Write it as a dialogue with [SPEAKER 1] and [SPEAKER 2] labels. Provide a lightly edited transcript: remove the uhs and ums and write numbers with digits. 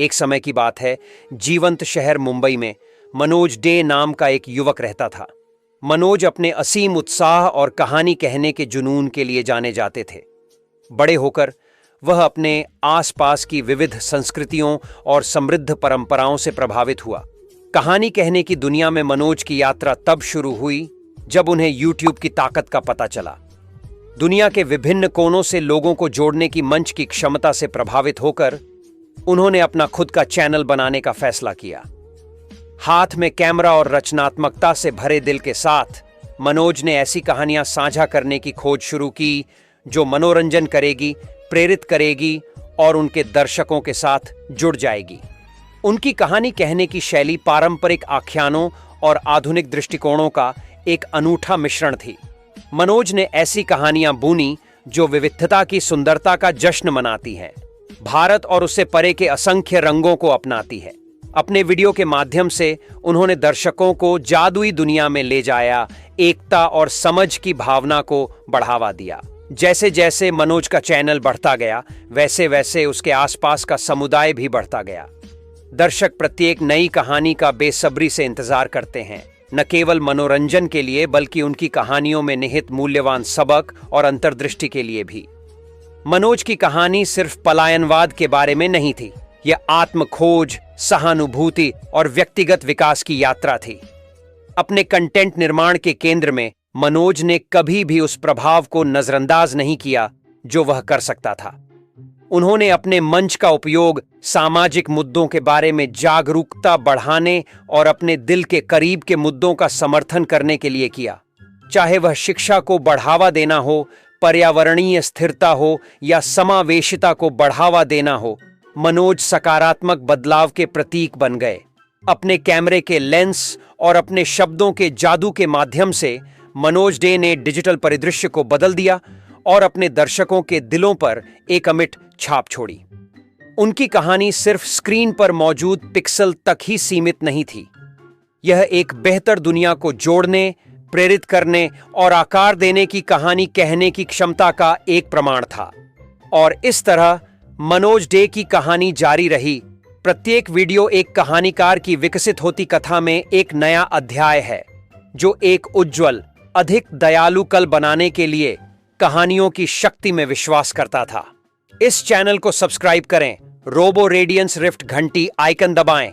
[SPEAKER 1] एक समय की बात है, जीवंत शहर मुंबई में मनोज डे नाम का एक युवक रहता था। मनोज अपने असीम उत्साह और कहानी कहने के जुनून के लिए जाने जाते थे। बड़े होकर वह अपने आसपास की विविध संस्कृतियों और समृद्ध परंपराओं से प्रभावित हुआ। कहानी कहने की दुनिया में मनोज की यात्रा तब शुरू हुई जब उन्हें यूट्यूब की ताकत का पता चला। दुनिया के विभिन्न कोनों से लोगों को जोड़ने की मंच की क्षमता से प्रभावित होकर उन्होंने अपना खुद का चैनल बनाने का फैसला किया। हाथ में कैमरा और रचनात्मकता से भरे दिल के साथ मनोज ने ऐसी कहानियां साझा करने की खोज शुरू की जो मनोरंजन करेगी, प्रेरित करेगी और उनके दर्शकों के साथ जुड़ जाएगी। उनकी कहानी कहने की शैली पारंपरिक आख्यानों और आधुनिक दृष्टिकोणों का एक अनूठा मिश्रण थी। मनोज ने ऐसी कहानियां बुनी जो विविधता की सुंदरता का जश्न मनाती हैं, भारत और उससे परे के असंख्य रंगों को अपनाती है। अपने वीडियो के माध्यम से उन्होंने दर्शकों को जादुई दुनिया में ले जाया, एकता और समझ की भावना को बढ़ावा दिया। जैसे जैसे मनोज का चैनल बढ़ता गया, वैसे वैसे उसके आसपास का समुदाय भी बढ़ता गया। दर्शक प्रत्येक नई कहानी का बेसब्री से इंतजार करते हैं, न केवल मनोरंजन के लिए बल्कि उनकी कहानियों में निहित मूल्यवान सबक और अंतर्दृष्टि के लिए भी। मनोज की कहानी सिर्फ पलायनवाद के बारे में नहीं थी, यह आत्मखोज, सहानुभूति और व्यक्तिगत विकास की यात्रा थी। अपने कंटेंट निर्माण के केंद्र में मनोज ने कभी भी उस प्रभाव को नजरअंदाज नहीं किया जो वह कर सकता था। उन्होंने अपने मंच का उपयोग सामाजिक मुद्दों के बारे में जागरूकता बढ़ाने और अपने दिल के करीब के मुद्दों का समर्थन करने के लिए किया। चाहे वह शिक्षा को बढ़ावा देना हो, पर्यावरणीय स्थिरता हो या समावेशिता को बढ़ावा देना हो, मनोज सकारात्मक बदलाव के प्रतीक बन गए। अपने कैमरे के लेंस और अपने शब्दों के जादू के माध्यम से मनोज डे ने डिजिटल परिदृश्य को बदल दिया और अपने दर्शकों के दिलों पर एक अमिट छाप छोड़ी। उनकी कहानी सिर्फ स्क्रीन पर मौजूद पिक्सल तक ही सीमित नहीं थी। यह एक बेहतर दुनिया को जोड़ने, प्रेरित करने और आकार देने की कहानी कहने की क्षमता का एक प्रमाण था। और इस तरह मनोज डे की कहानी जारी रही। प्रत्येक वीडियो एक कहानीकार की विकसित होती कथा में एक नया अध्याय है, जो एक उज्जवल, अधिक दयालु कल बनाने के लिए कहानियों की शक्ति में विश्वास करता था। इस चैनल को सब्सक्राइब करें, रोबो रेडियंस रिफ्ट घंटी आइकन दबाएं